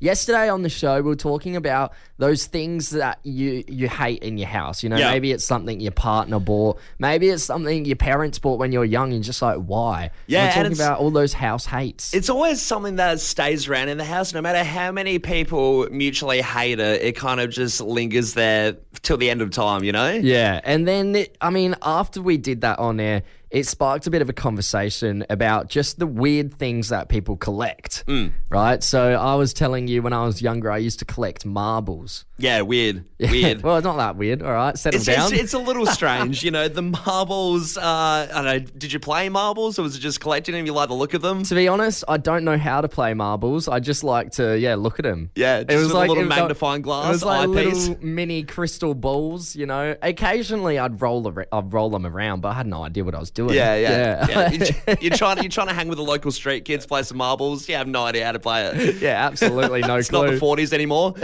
yesterday on the show, we were talking about those things that you hate in your house. You know, maybe it's something your partner bought. Maybe it's something your parents bought when you were young. And you're just like, why? Yeah, we're talking about all those house hates. It's always something that stays around in the house. No matter how many people mutually hate it, it kind of just lingers there till the end of time, you know? Yeah, and then, after we did that on air, it sparked a bit of a conversation about just the weird things that people collect, right? So I was telling you when I was younger, I used to collect marbles. Yeah, weird. Well, it's not that weird, all right? Settle down. It's a little strange, you know, the marbles, I don't know, did you play marbles or was it just collecting them? You like the look of them? To be honest, I don't know how to play marbles. I just like to, look at them. Yeah, just with a little magnifying glass It was like eyepiece. little mini crystal balls, you know. Occasionally I'd roll them around, but I had no idea what I was doing. Yeah. You're trying to hang with the local street kids, play some marbles. You have no idea how to play it. Yeah, absolutely no it's clue. It's not the 40s anymore.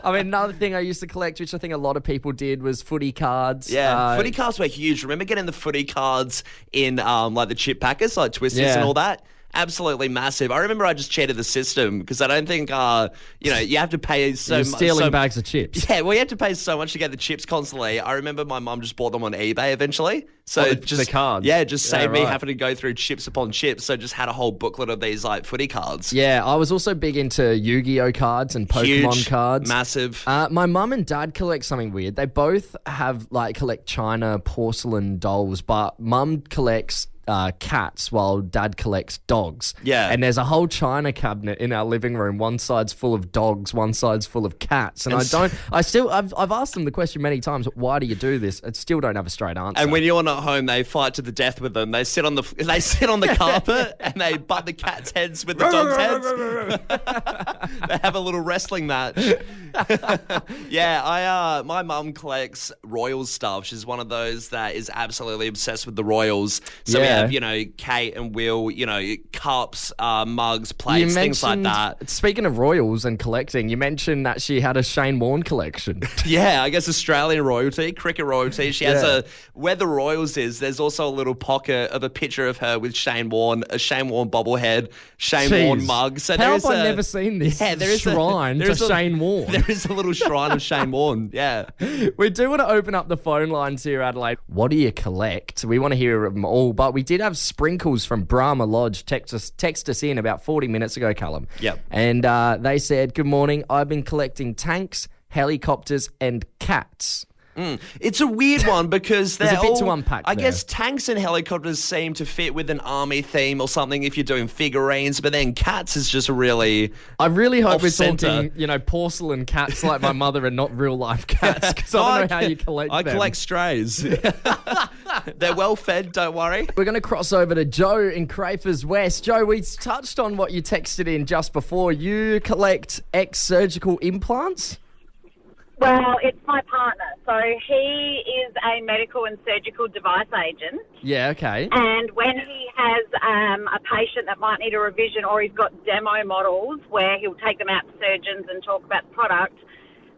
Another thing I used to collect, which I think a lot of people did, was footy cards. Yeah, footy cards were huge. Remember getting the footy cards in like the chip packets, like Twisties and all that? Absolutely massive. I remember I just cheated the system because I don't think, you have to pay so much. Stealing bags of chips. Yeah, well, you have to pay so much to get the chips constantly. I remember my mum just bought them on eBay eventually. So the cards. Yeah, just saved me having to go through chips upon chips. So just had a whole booklet of these like footy cards. Yeah, I was also big into Yu-Gi-Oh cards and Pokemon cards. Massive. My mum and dad collect something weird. They both collect China porcelain dolls, but mum collects cats while dad collects dogs. Yeah. And there's a whole china cabinet in our living room. One side's full of dogs, one side's full of cats. And I've asked them the question many times, why do you do this? I still don't have a straight answer. And when you're not home, they fight to the death with them. They sit on the carpet and they butt the cats' heads with the dogs' heads. They have a little wrestling match. Yeah, my mum collects Royals stuff. She's one of those that is absolutely obsessed with the Royals. So we have, Kate and Will, cups, mugs, plates, things like that. Speaking of Royals and collecting, you mentioned that she had a Shane Warne collection. Yeah, I guess Australian royalty, cricket royalty. She has where the Royals is, there's also a little pocket of a picture of her with Shane Warne, a Shane Warne bobblehead, Shane Warne mug. So how have I never seen this shrine to Shane Warne? There is a little shrine of Shane Warne, yeah. We do want to open up the phone lines here, Adelaide. What do you collect? We want to hear them all, but we did have Sprinkles from Brahma Lodge text us in about 40 minutes ago, Callum. Yep. And they said, good morning, I've been collecting tanks, helicopters and cats. It's a weird one because there's a bit to unpack. I guess tanks and helicopters seem to fit with an army theme or something if you're doing figurines, but then cats is just really. I really hope we're talking, porcelain cats like my mother and not real life cats because I don't know how you collect them. I collect strays. They're well fed, don't worry. We're going to cross over to Joe in Crafers West. Joe, we touched on what you texted in just before. You collect surgical implants? Well, it's my partner. So he is a medical and surgical device agent. Yeah, okay. And when he has a patient that might need a revision or he's got demo models where he'll take them out to surgeons and talk about the product,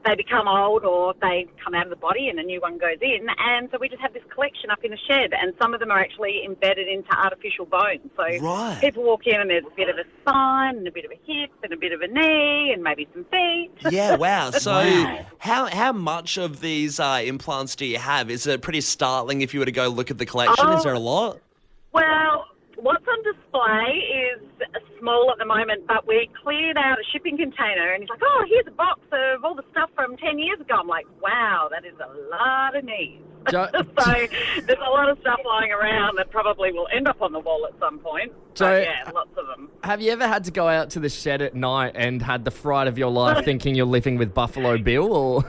they become old or they come out of the body and a new one goes in. And so we just have this collection up in the shed, and some of them are actually embedded into artificial bones. So people walk in and there's a bit of a spine and a bit of a hip and a bit of a knee and maybe some feet. Yeah, wow. So how much of these implants do you have? Is it pretty startling if you were to go look at the collection? Is there a lot? Well, what's on display is small at the moment, but we cleared out a shipping container and he's like, oh, here's a box of all the stuff from 10 years ago. I'm like, wow, that is a lot of knees. So there's a lot of stuff lying around that probably will end up on the wall at some point. So yeah, lots of them. Have you ever had to go out to the shed at night and had the fright of your life thinking you're living with Buffalo Bill or...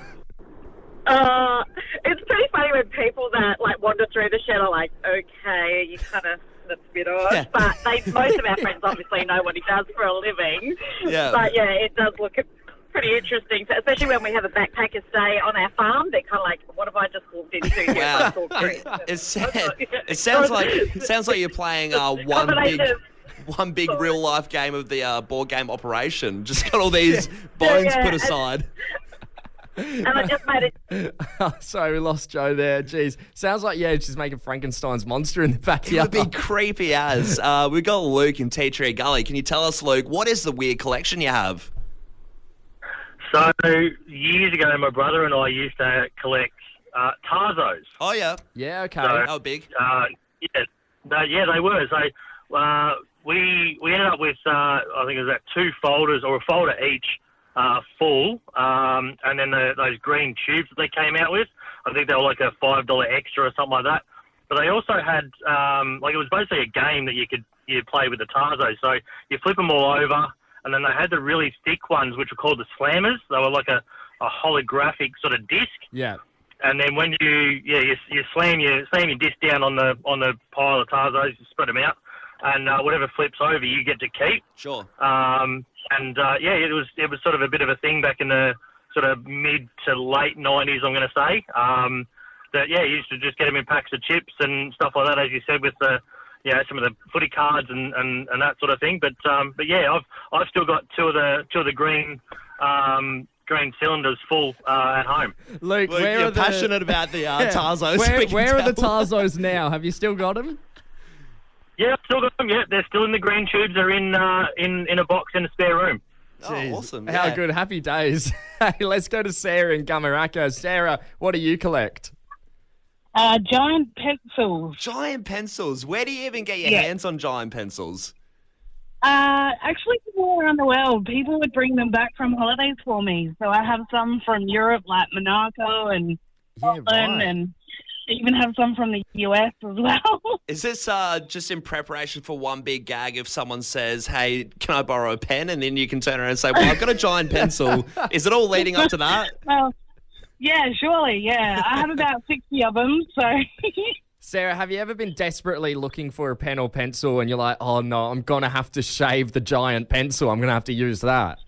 It's pretty funny when people that wander through the shed are like, okay, you kind of... That's a bit odd, but most of our friends obviously know what he does for a living. Yeah. But yeah, it does look pretty interesting, so especially when we have a backpacker stay on our farm. They're kind of like, what have I just walked into here? Wow. It sounds like you're playing one big real life game of the board game Operation. Just got all these bones put aside. And I just made it. Sorry, we lost Joe there. Jeez. Sounds like, she's making Frankenstein's monster in the backyard. It would be creepy as. We've got Luke in Tea Tree Gully. Can you tell us, Luke, what is the weird collection you have? So years ago, my brother and I used to collect Tarzos. Oh, yeah. Yeah, okay. So- How big? Yeah, they were. So we ended up with I think it was about 2 folders or a folder each full, and then those green tubes that they came out with. I think they were like a $5 extra or something like that. But they also had it was basically a game that you play with the Tarzos. So you flip them all over, and then they had the really thick ones, which were called the slammers. They were like a holographic sort of disc. Yeah. And then when you slam your disc down on the pile of Tarzos, you spread them out, and whatever flips over, you get to keep. Sure. It was sort of a bit of a thing back in the sort of mid to late 90s, I'm going to say. You used to just get them in packs of chips and stuff like that, as you said, with the some of the footy cards and that sort of thing. But I've still got two of the green cylinders full at home. Luke, where you're are the passionate about the Tarzos. Where are the Tarzos now? Have you still got them? Yeah, I've still got them. Yeah, they're still in the green tubes. They're in a box in a spare room. Oh, awesome. How Yeah. good. Happy days. Hey, let's go to Sarah in Gamaraka. Sarah, what do you collect? Giant pencils. Giant pencils. Where do you even get your hands on giant pencils? Actually, all around the world, people would bring them back from holidays for me. So I have some from Europe, like Monaco and Scotland, and even have some from the US as well. Is this just in preparation for one big gag if someone says, hey, can I borrow a pen? And then you can turn around and say, well, I've got a giant pencil. Is it all leading up to that? Well, yeah, surely, yeah. I have about 60 of them, so... Sarah, have you ever been desperately looking for a pen or pencil and you're like, oh, no, I'm going to have to shave the giant pencil. I'm going to have to use that?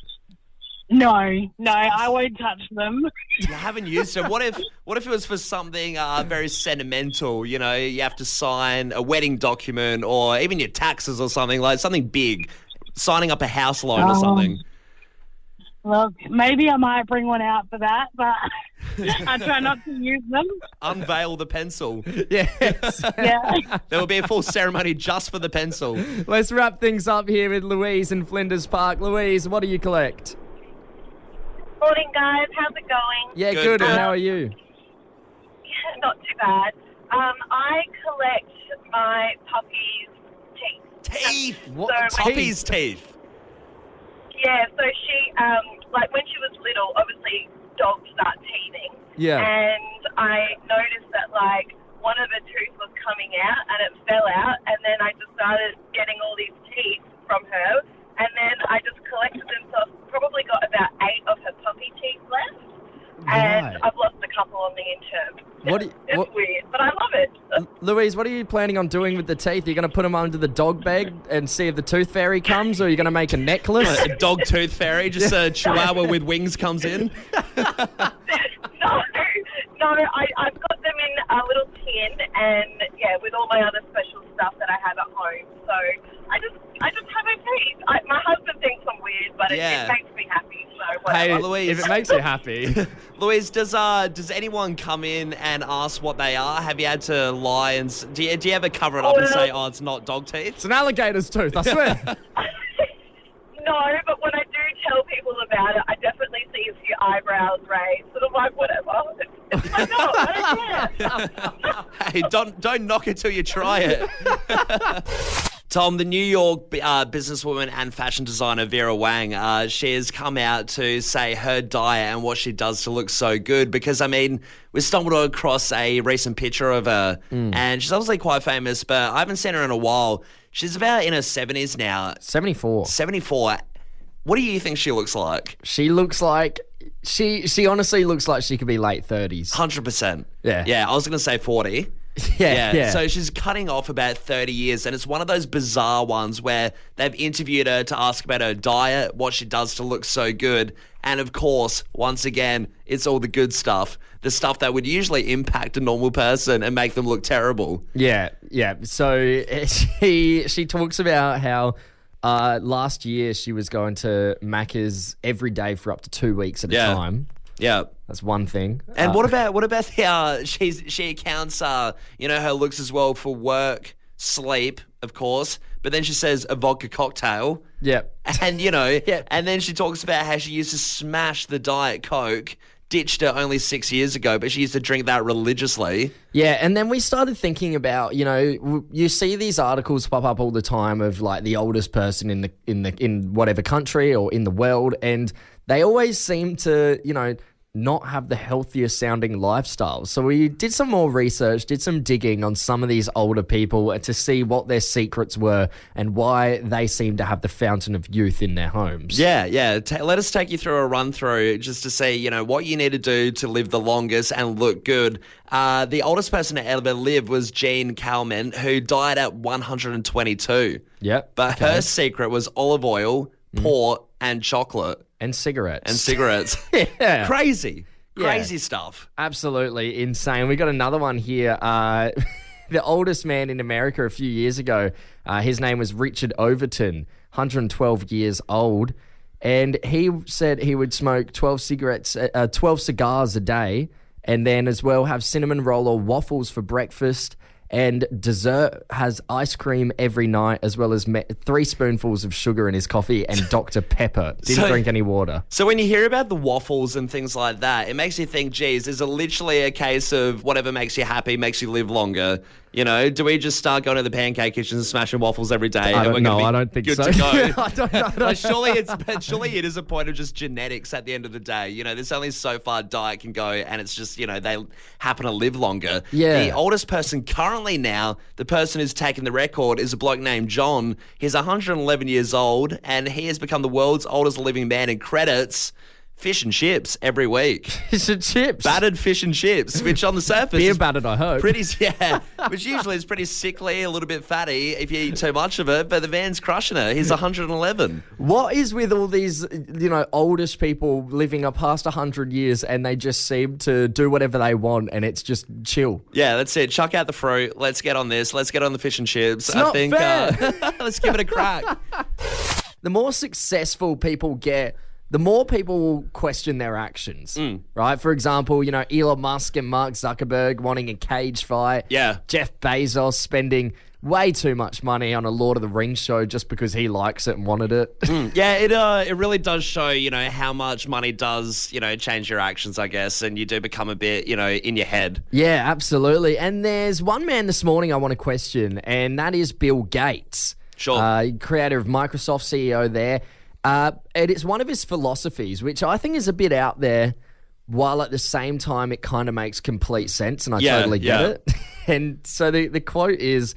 No, I won't touch them. You haven't used it. What if it was for something very sentimental? You know, you have to sign a wedding document or even your taxes or something, like something big, signing up a house loan or something. Look, maybe I might bring one out for that, but I try not to use them. Unveil the pencil. Yes. Yeah. There will be a full ceremony just for the pencil. Let's wrap things up here with Louise in Flinders Park. Louise, what do you collect? Morning, guys. How's it going? Yeah, Good, good. good. And how are you? Not too bad. I collect my puppy's teeth. Teeth. What? So- Puppy's teeth. Yeah, so she, when she was little, obviously dogs start teething. Yeah. And I noticed that, one of her tooth was coming out and it fell out. And then I just started getting all these teeth from her. And then I just collected them. So I've probably got about 8 of her puppy teeth left. And Right. I've lost a couple on the interim. What It's weird, but I love it. Louise, what are you planning on doing with the teeth? Are you going to put them under the dog beg and see if the tooth fairy comes, or are you going to make a necklace? A dog tooth fairy, just a chihuahua with wings comes in. No, I've got them in a little tin, and with all my other special stuff that I have at home. So I just have her teeth. My husband thinks I'm weird, but Yeah. it makes me happy. So whatever. Hey, Louise. if it makes you happy. Louise, does anyone come in and ask what they are? Have you had to lie and do you ever cover it up and say, oh, it's not dog teeth? It's an alligator's tooth, I swear. No, but when I do tell people about it, I definitely see a few eyebrows raised. Sort of like, whatever. It's like, no, I don't care. Hey, don't knock it till you try it. Tom, the New York businesswoman and fashion designer Vera Wang, she has come out to say her diet and what she does to look so good because, I mean, we stumbled across a recent picture of her and she's obviously quite famous, but I haven't seen her in a while. She's about in her 70s now. 74. 74. What do you think she looks like? She looks like... She honestly looks like she could be late 30s. 100%. Yeah. Yeah, I was going to say 40. Yeah. So she's cutting off about 30 years, and it's one of those bizarre ones where they've interviewed her to ask about her diet, what she does to look so good, and of course, once again, it's all the good stuff, the stuff that would usually impact a normal person and make them look terrible. Yeah. So she talks about how last year she was going to Macca's every day for up to 2 weeks at a time. Yeah. That's one thing. And what about the she accounts her looks as well for work, sleep, of course, but then she says a vodka cocktail. Yep. And, and then she talks about how she used to smash the Diet Coke, ditched it only 6 years ago, but she used to drink that religiously. Yeah, and then we started thinking about, you see these articles pop up all the time of like the oldest person in whatever country or in the world, and they always seem to, not have the healthiest sounding lifestyles. So we did some more research, did some digging on some of these older people to see what their secrets were and why they seem to have the fountain of youth in their homes. Yeah. Let us take you through a run through just to see, what you need to do to live the longest and look good. The oldest person to ever live was Tom Callum, who died at 122. Yep. But her secret was olive oil, port, and chocolate. And cigarettes. Yeah. Crazy Yeah. stuff. Absolutely insane. We got another one here. The oldest man in America a few years ago, his name was Richard Overton, 112 years old. And he said he would smoke 12 cigars a day, and then as well have cinnamon roll or waffles for breakfast. And dessert has ice cream every night, as well as 3 spoonfuls of sugar in his coffee and Dr. Pepper. Didn't drink any water. So when you hear about the waffles and things like that, it makes you think, geez, is it literally a case of whatever makes you happy makes you live longer? Do we just start going to the pancake kitchen and smashing waffles every day? I don't think good so. To go? I don't know. Surely it is a point of just genetics at the end of the day. There's only so far diet can go, and it's just, they happen to live longer. Yeah. The oldest person currently now, the person who's taken the record is a bloke named John. He's 111 years old, and he has become the world's oldest living man in credits. Fish and chips every week. Fish and chips. Battered fish and chips, which on the surface Beer is battered, I hope. which usually is pretty sickly, a little bit fatty if you eat too much of it, but the man's crushing it. He's 111. What is with all these, oldest people living up past 100 years and they just seem to do whatever they want and it's just chill? Yeah, that's it. Chuck out the fruit. Let's get on this. Let's get on the fish and chips. It's not fair. Let's give it a crack. The more successful people get, the more people will question their actions, right? For example, Elon Musk and Mark Zuckerberg wanting a cage fight. Yeah. Jeff Bezos spending way too much money on a Lord of the Rings show just because he likes it and wanted it. Yeah, it really does show, how much money does, change your actions, I guess, and you do become a bit, in your head. Yeah, absolutely. And there's one man this morning I want to question, and that is Bill Gates. Sure. Creator of Microsoft, CEO there. And it's one of his philosophies, which I think is a bit out there, while at the same time it kind of makes complete sense, and I totally get it. And so the quote is,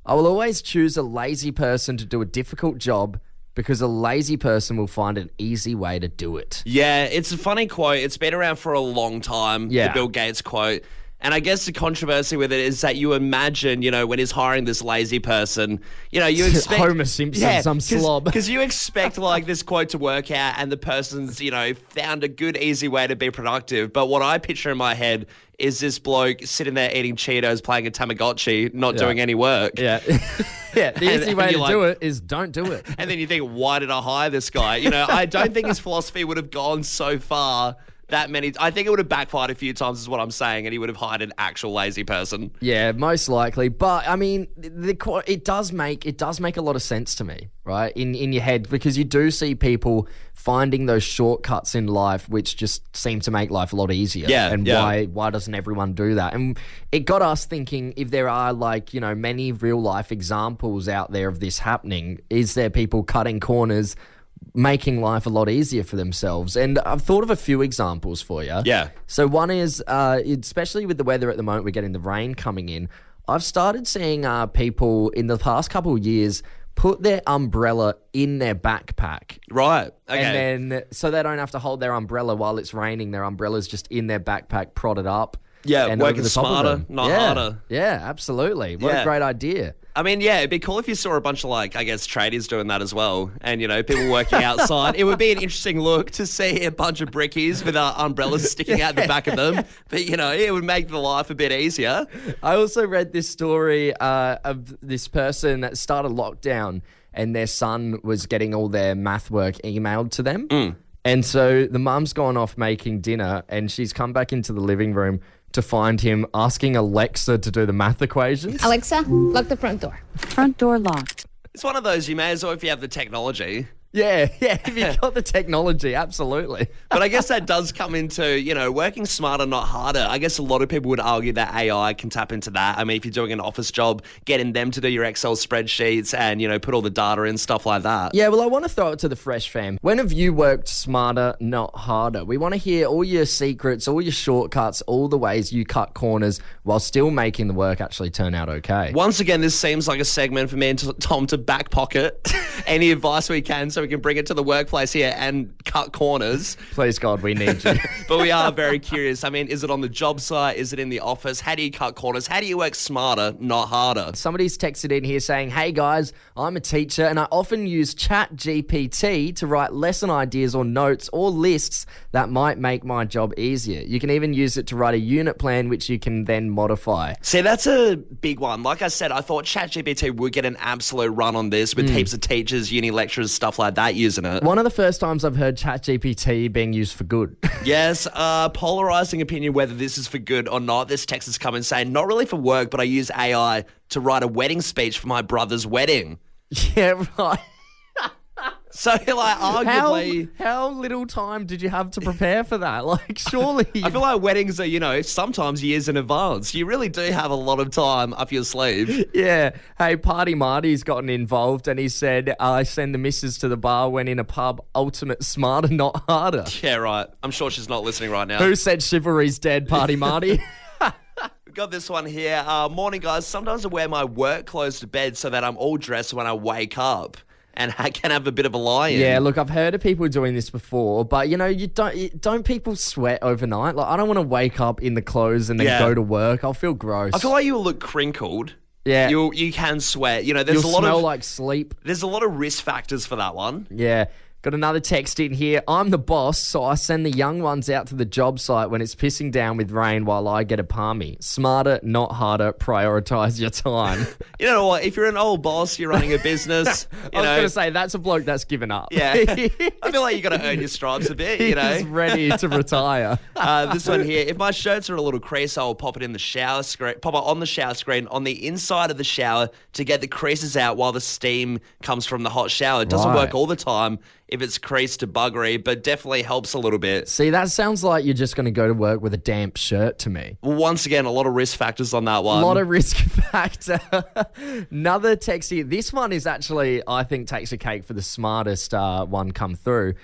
I will always choose a lazy person to do a difficult job because a lazy person will find an easy way to do it. Yeah, it's a funny quote. It's been around for a long time, the Bill Gates quote. And I guess the controversy with it is that you imagine, when he's hiring this lazy person, you expect Homer Simpson, some slob. Because you expect this quote to work out and the person's, found a good, easy way to be productive. But what I picture in my head is this bloke sitting there eating Cheetos, playing a Tamagotchi, not doing any work. Yeah. Yeah, the easy way to do it is don't do it. And then you think, why did I hire this guy? I don't think his philosophy would have gone so far that many. I think it would have backfired a few times is what I'm saying, and he would have hired an actual lazy person. Yeah, most likely. But I mean, it does make a lot of sense to me, right? In your head, because you do see people finding those shortcuts in life which just seem to make life a lot easier. Why doesn't everyone do that? And it got us thinking, if there are many real life examples out there of this happening, is there people cutting corners, making life a lot easier for themselves? And I've thought of a few examples for you. Yeah. So one is, especially with the weather at the moment, we're getting the rain coming in. I've started seeing people in the past couple of years put their umbrella in their backpack. Right. Okay. And then, so they don't have to hold their umbrella while it's raining. Their umbrella's just in their backpack, prodded up. Yeah, and working over the top of smarter, them. not harder. Yeah, absolutely. What a great idea. I mean, yeah, it'd be cool if you saw a bunch of tradies doing that as well, and people working outside. It would be an interesting look to see a bunch of brekkies with umbrellas sticking out the back of them. But it would make the life a bit easier. I also read this story of this person that started lockdown, and their son was getting all their math work emailed to them. And so the mum's gone off making dinner, and she's come back into the living room to find him asking Alexa to do the math equations. Alexa, lock the front door. Front door locked. It's one of those you may as well if you have the technology. Yeah, if you've got the technology, absolutely. But I guess that does come into, working smarter, not harder. I guess a lot of people would argue that AI can tap into that. I mean, if you're doing an office job, getting them to do your Excel spreadsheets and, put all the data in, stuff like that. Yeah, well, I want to throw it to the Fresh fam. When have you worked smarter, not harder? We want to hear all your secrets, all your shortcuts, all the ways you cut corners while still making the work actually turn out okay. Once again, this seems like a segment for me and Tom to back pocket any advice we can so we can bring it to the workplace here and cut corners. Please, God, we need you. But we are very curious. I mean, is it on the job site? Is it in the office? How do you cut corners? How do you work smarter, not harder? Somebody's texted in here saying, hey guys, I'm a teacher and I often use ChatGPT to write lesson ideas or notes or lists that might make my job easier. You can even use it to write a unit plan, which you can then modify. See, that's a big one. Like I said, I thought ChatGPT would get an absolute run on this with heaps of teachers, uni lecturers, stuff like that using it. One of the first times I've heard ChatGPT being used for good. Yes, polarizing opinion whether this is for good or not. This text has come in saying, not really for work, but I use AI to write a wedding speech for my brother's wedding. Yeah, right. So, arguably... How little time did you have to prepare for that? Like, surely... I feel like weddings are, sometimes years in advance. You really do have a lot of time up your sleeve. Yeah. Hey, Party Marty's gotten involved and he said, I send the missus to the bar when in a pub, ultimate smarter, not harder. Yeah, right. I'm sure she's not listening right now. Who said chivalry's dead, Party Marty? We've got this one here. Morning, guys. Sometimes I wear my work clothes to bed so that I'm all dressed when I wake up. And I can have a bit of a lie-in. Yeah, look, I've heard of people doing this before, but you don't people sweat overnight? Like, I don't want to wake up in the clothes and then go to work. I'll feel gross. I feel like you'll look crinkled. Yeah, you can sweat. There's You'll smell like sleep. There's a lot of risk factors for that one. Yeah. Got another text in here. I'm the boss, so I send the young ones out to the job site when it's pissing down with rain while I get a palmy. Smarter, not harder. Prioritize your time. You know what? If you're an old boss, you're running a business. I was going to say, that's a bloke that's given up. Yeah. I feel like you got to earn your stripes a bit, He's ready to retire. This one here. If my shirts are a little crease, I'll pop it in the shower screen, pop it on the shower screen on the inside of the shower to get the creases out while the steam comes from the hot shower. It doesn't work all the time if it's creased to buggery, but definitely helps a little bit. See, that sounds like you're just going to go to work with a damp shirt to me. Well, once again, a lot of risk factors on that one. A lot of risk factor. Another text here. This one is actually, I think, takes a cake for the smartest one come through.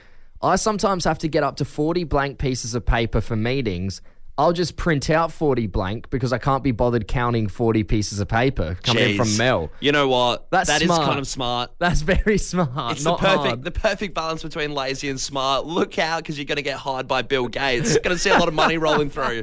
I sometimes have to get up to 40 blank pieces of paper for meetings. I'll just print out 40 blank because I can't be bothered counting 40 pieces of paper coming in from Mel. You know what? That is kind of smart. That's very smart. It's not hard. The perfect balance between lazy and smart. Look out because you're going to get hired by Bill Gates. Going to see a lot of money rolling through.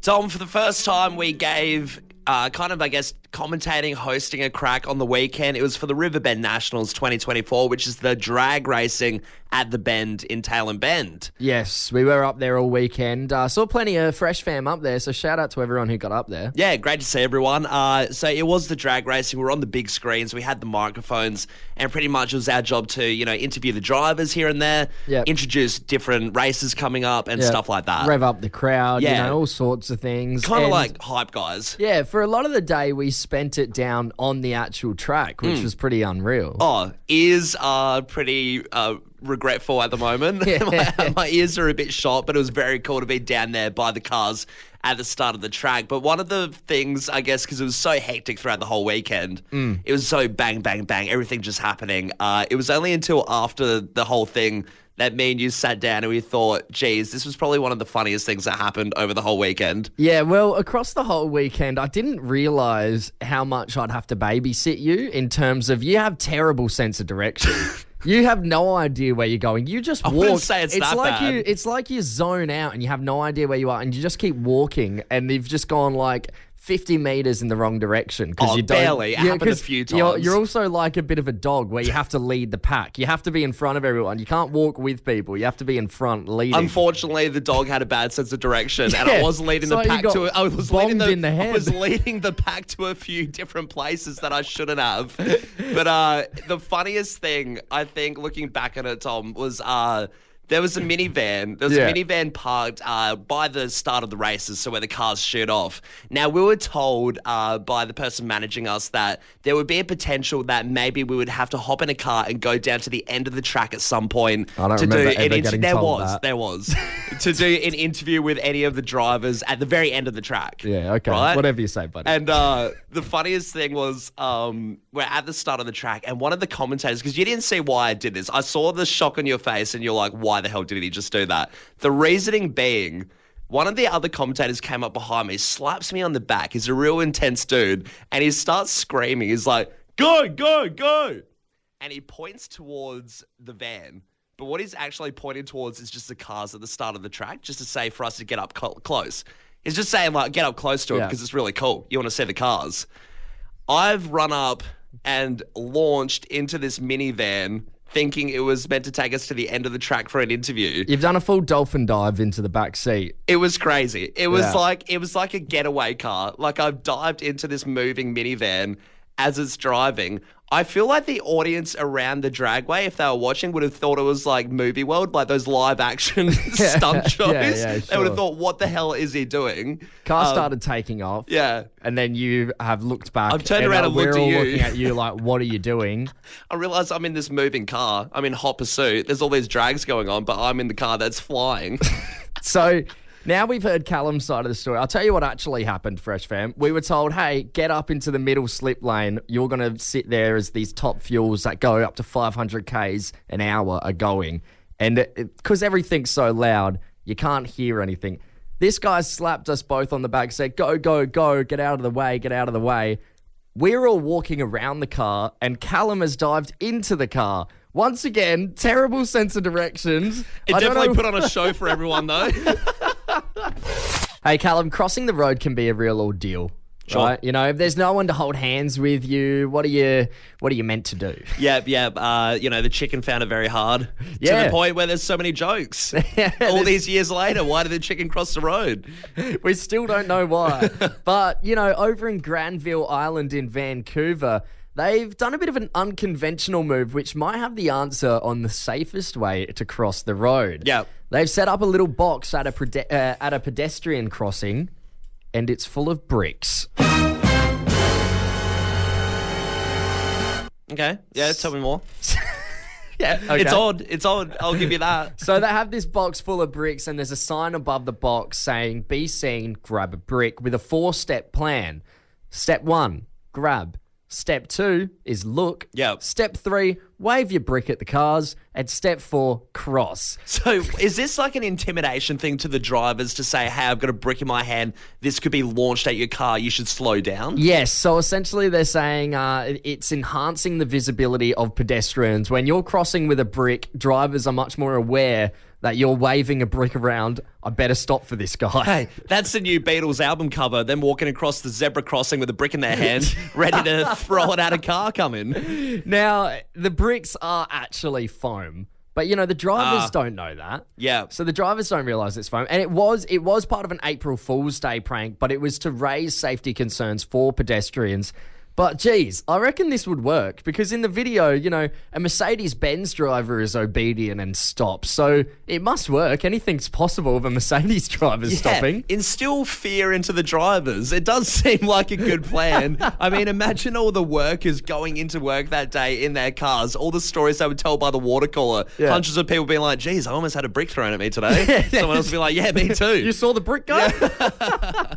Tom, for the first time, we gave commentating, hosting a crack on the weekend. It was for the Riverbend Nationals 2024, which is the drag racing at the Bend in Tailem Bend. Yes, we were up there all weekend. Saw plenty of Fresh fam up there, so shout out to everyone who got up there. Yeah, great to see everyone. So it was the drag racing. We were on the big screens. We had the microphones, and pretty much it was our job to, interview the drivers here and there, introduce different races coming up and stuff like that. Rev up the crowd, all sorts of things. Kind of like hype guys. Yeah, for a lot of the day, we spent it down on the actual track, which was pretty unreal. Oh, ears are pretty regretful at the moment. My ears are a bit shot, but it was very cool to be down there by the cars at the start of the track. But one of the things, I guess, because it was so hectic throughout the whole weekend, it was so bang, bang, bang, everything just happening. It was only until after the whole thing that me and you sat down and we thought, geez, this was probably one of the funniest things that happened over the whole weekend. Yeah, well, across the whole weekend, I didn't realise how much I'd have to babysit you in terms of you have terrible sense of direction. You have no idea where you're going. You just walk. I wouldn't say it's that like bad. It's like you zone out and you have no idea where you are and you just keep walking and you've just gone like 50 meters in the wrong direction. You don't, barely. It happened a few times. You're also like a bit of a dog where you have to lead the pack. You have to be in front of everyone. You can't walk with people. You have to be in front leading. Unfortunately, the dog had a bad sense of direction and I was leading the pack to I was leading the pack to a few different places that I shouldn't have. But the funniest thing, I think, looking back at it, Tom, was There was a minivan. There was a minivan parked by the start of the races, so where the cars shoot off. Now, we were told by the person managing us that there would be a potential that maybe we would have to hop in a car and go down to the end of the track at some point. I don't remember ever getting told that. There was. To do an interview with any of the drivers at the very end of the track. Yeah, okay. Right? Whatever you say, buddy. And the funniest thing was we're at the start of the track, and one of the commentators, because you didn't see why I did this, I saw the shock on your face, and you're like, why the hell did he just do that? The reasoning being, one of the other commentators came up behind me, slaps me on the back. He's a real intense dude, and he starts screaming. He's like, go, go, go. And he points towards the van. But what he's actually pointing towards is just the cars at the start of the track, just to say for us to get up close. He's just saying, like, get up close to it because it's really cool. You want to see the cars. I've run up and launched into this minivan thinking it was meant to take us to the end of the track for an interview. You've done a full dolphin dive into the back seat. It was crazy. It was like a getaway car. Like, I've dived into this moving minivan as it's driving. I feel like the audience around the dragway, if they were watching, would have thought it was like Movie World, like those live action stunt shows. They would have thought, what the hell is he doing? Car started taking off. Yeah. And then you have looked back. I've turned around and looked at you. We're all looking at you like, what are you doing? I realised I'm in this moving car. I'm in hot pursuit. There's all these drags going on, but I'm in the car that's flying. So now we've heard Callum's side of the story. I'll tell you what actually happened, Fresh Fam. We were told, hey, get up into the middle slip lane. You're going to sit there as these top fuels that go up to 500 Ks an hour are going. And because everything's so loud, you can't hear anything. This guy slapped us both on the back, said, go, go, go, get out of the way, get out of the way. We're all walking around the car, and Callum has dived into the car. Once again, terrible sense of directions. It definitely put on a show for everyone, though. Hey, Callum, crossing the road can be a real ordeal, right? You know, if there's no one to hold hands with you, what are you meant to do? Yeah. The chicken found it very hard. Yeah. To the point where there's so many jokes. All these years later, why did the chicken cross the road? We still don't know why. But, over in Granville Island in Vancouver, they've done a bit of an unconventional move, which might have the answer on the safest way to cross the road. Yeah. They've set up a little box at a pedestrian crossing, and it's full of bricks. Okay. Yeah, tell me more. Yeah, okay. It's odd. I'll give you that. So they have this box full of bricks, and there's a sign above the box saying, be seen, grab a brick, with a 4-step plan. Step 1, grab. Step 2 is look. Yep. Step 3, wave your brick at the cars. And step 4, cross. So is this like an intimidation thing to the drivers to say, hey, I've got a brick in my hand. This could be launched at your car. You should slow down? Yes. So essentially they're saying it's enhancing the visibility of pedestrians. When you're crossing with a brick, drivers are much more aware that you're waving a brick around. I better stop for this guy. Hey, that's the new Beatles album cover. Them walking across the zebra crossing with a brick in their hand, ready to throw it at a car coming. Now, the bricks are actually foam. But, the drivers don't know that. Yeah. So the drivers don't realise it's foam. And it was part of an April Fool's Day prank, but it was to raise safety concerns for pedestrians. But, geez, I reckon this would work because in the video, a Mercedes-Benz driver is obedient and stops. So it must work. Anything's possible if a Mercedes driver stopping. Instill fear into the drivers. It does seem like a good plan. I mean, imagine all the workers going into work that day in their cars, all the stories they would tell by the water cooler. Yeah. Hundreds of people being like, geez, I almost had a brick thrown at me today. Someone else would be like, yeah, me too. You saw the brick guy? Yeah.